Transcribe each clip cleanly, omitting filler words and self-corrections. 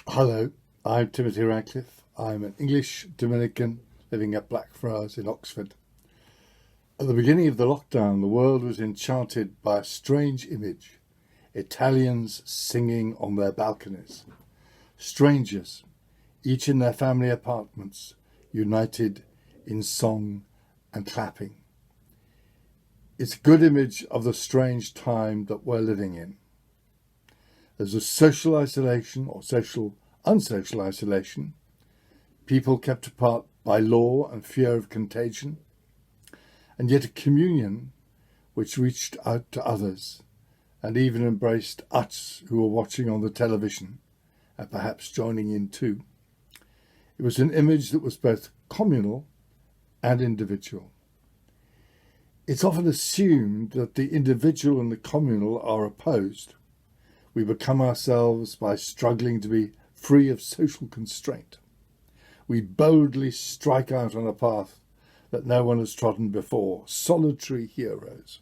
Hello, I'm Timothy Radcliffe. I'm an English Dominican living at Blackfriars in Oxford. At the beginning of the lockdown, the world was enchanted by a strange image: Italians singing on their balconies. Strangers, each in their family apartments, united in song and clapping. It's a good image of the strange time that we're living in. There's a social isolation or unsocial isolation, people kept apart by law and fear of contagion, and yet a communion which reached out to others and even embraced us who were watching on the television and perhaps joining in too. It was an image that was both communal and individual. It's often assumed that the individual and the communal are opposed. We become ourselves by struggling to be free of social constraint. We boldly strike out on a path that no one has trodden before, solitary heroes.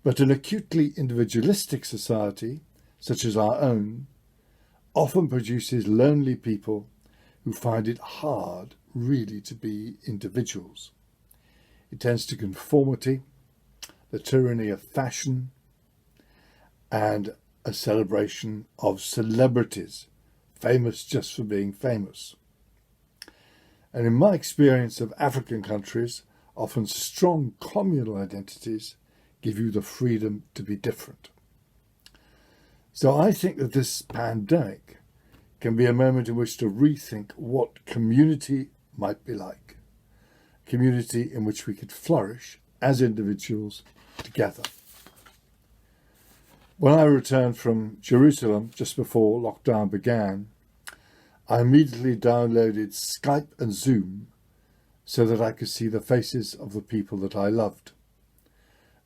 But an acutely individualistic society, such as our own, often produces lonely people who find it hard really to be individuals. It tends to conformity, the tyranny of fashion, and a celebration of celebrities, famous just for being famous. And in my experience of African countries, often strong communal identities give you the freedom to be different. So I think that this pandemic can be a moment in which to rethink what community might be like. A community in which we could flourish as individuals together. When I returned from Jerusalem just before lockdown began, I immediately downloaded Skype and Zoom so that I could see the faces of the people that I loved.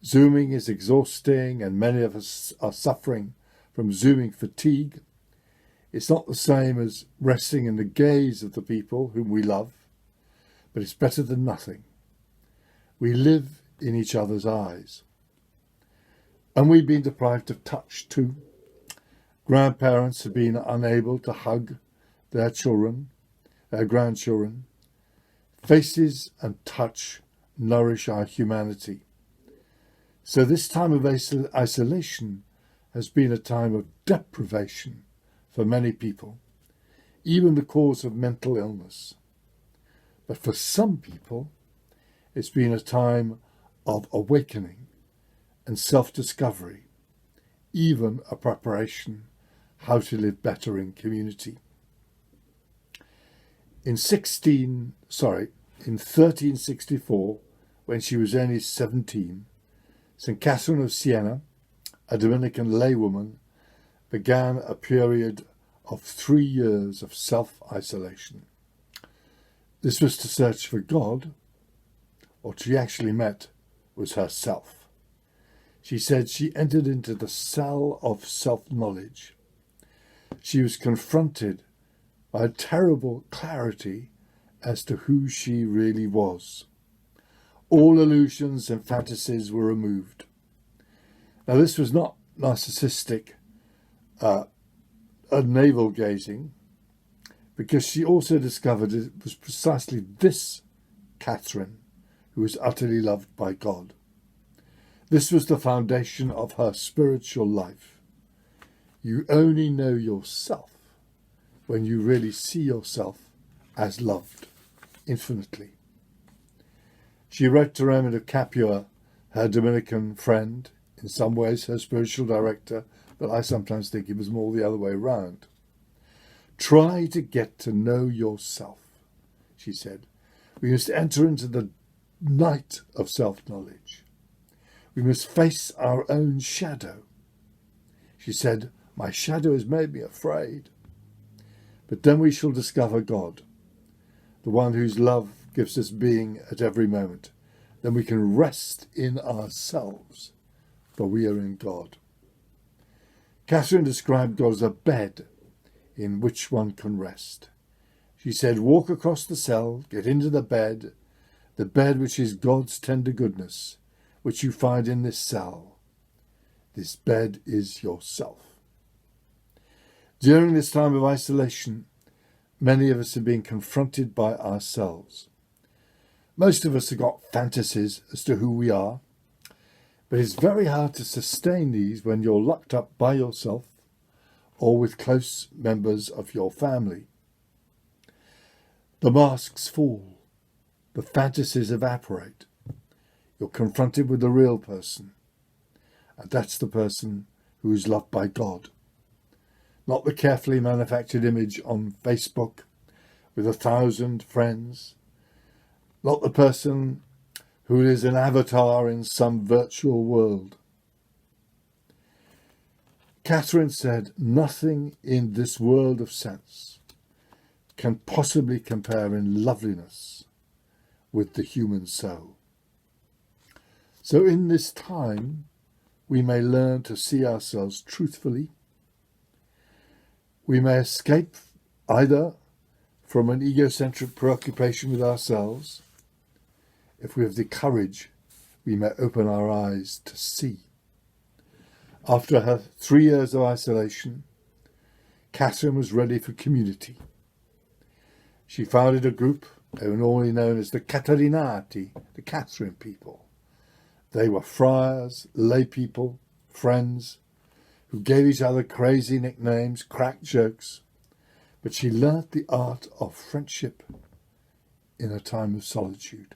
Zooming is exhausting, and many of us are suffering from Zooming fatigue. It's not the same as resting in the gaze of the people whom we love, but it's better than nothing. We live in each other's eyes. And we've been deprived of touch too. Grandparents have been unable to hug their children, their grandchildren. Faces and touch nourish our humanity. So this time of isolation has been a time of deprivation for many people, even the cause of mental illness. But for some people, it's been a time of awakening and self-discovery, even a preparation how to live better in community. In 1364, when she was only 17, St. Catherine of Siena, a Dominican laywoman, began a period of 3 years of self-isolation. This was to search for God. What she actually met was herself. She said she entered into the cell of self-knowledge. She was confronted by a terrible clarity as to who she really was. All illusions and fantasies were removed. Now, this was not narcissistic navel-gazing, because she also discovered it was precisely this Catherine who was utterly loved by God. This was the foundation of her spiritual life. You only know yourself when you really see yourself as loved infinitely. She wrote to Raymond of Capua, her Dominican friend, in some ways her spiritual director, but I sometimes think it was more the other way round. Try to get to know yourself, she said. We must enter into the night of self-knowledge. We must face our own shadow. She said, my shadow has made me afraid. But then we shall discover God, the one whose love gives us being at every moment. Then we can rest in ourselves, for we are in God. Catherine described God as a bed in which one can rest. She said, walk across the cell, get into the bed which is God's tender goodness, which you find in this cell. This bed is yourself. During this time of isolation, many of us are being confronted by ourselves. Most of us have got fantasies as to who we are, but it's very hard to sustain these when you're locked up by yourself or with close members of your family. The masks fall, the fantasies evaporate. You're confronted with the real person, and that's the person who is loved by God. Not the carefully manufactured image on Facebook with 1,000 friends, not the person who is an avatar in some virtual world. Catherine said, "Nothing in this world of sense can possibly compare in loveliness with the human soul." So in this time, we may learn to see ourselves truthfully. We may escape either from an egocentric preoccupation with ourselves. If we have the courage, we may open our eyes to see. After her 3 years of isolation, Catherine was ready for community. She founded a group normally known as the Catarinati, the Catherine people. They were friars, lay people, friends, who gave each other crazy nicknames, cracked jokes, but she learnt the art of friendship in a time of solitude.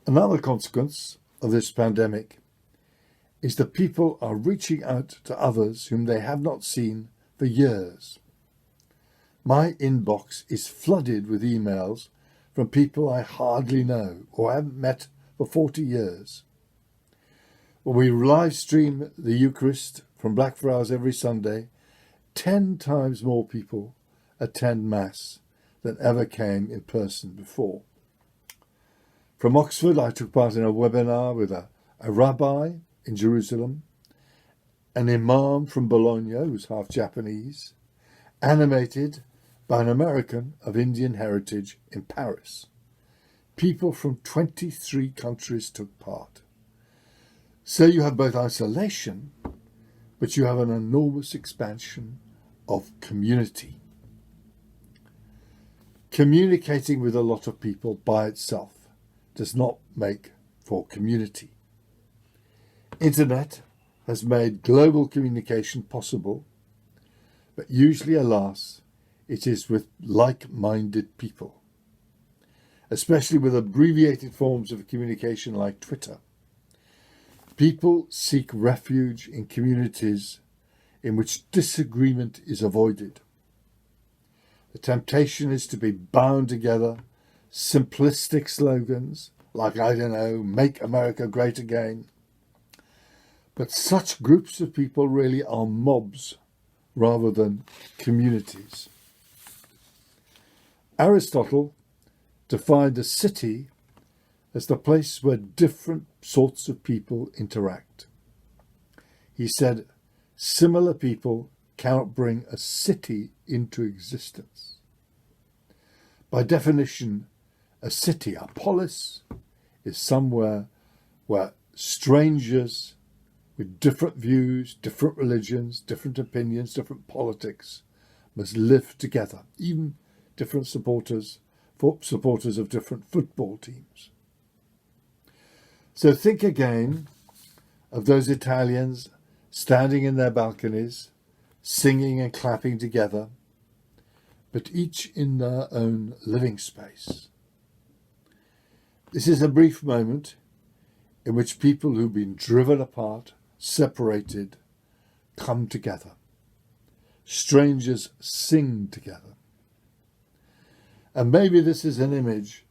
Another consequence of this pandemic is that people are reaching out to others whom they have not seen for years. My inbox is flooded with emails from people I hardly know or haven't met for 40 years. When we live stream the Eucharist from Blackfriars every Sunday, 10 times more people attend Mass than ever came in person before. From Oxford, I took part in a webinar with a rabbi in Jerusalem, an imam from Bologna, who's half Japanese, animated by an American of Indian heritage in Paris. People from 23 countries took part. So you have both isolation, but you have an enormous expansion of community. Communicating with a lot of people by itself does not make for community. Internet has made global communication possible, but usually, alas, it is with like-minded people, especially with abbreviated forms of communication like Twitter. People seek refuge in communities in which disagreement is avoided. The temptation is to be bound together, simplistic slogans like, make America great again. But such groups of people really are mobs rather than communities. Aristotle defined a city as the place where different sorts of people interact. He said, similar people cannot bring a city into existence. By definition, a city, a polis, is somewhere where strangers with different views, different religions, different opinions, different politics must live together, even different supporters of different football teams. So think again of those Italians standing in their balconies, singing and clapping together, but each in their own living space. This is a brief moment in which people who've been driven apart, separated, come together. Strangers sing together. And maybe this is an image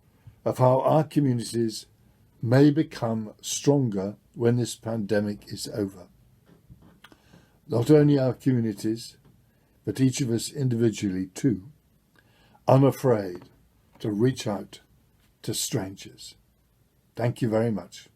of how our communities may become stronger when this pandemic is over. Not only our communities, but each of us individually too, unafraid to reach out to strangers. Thank you very much.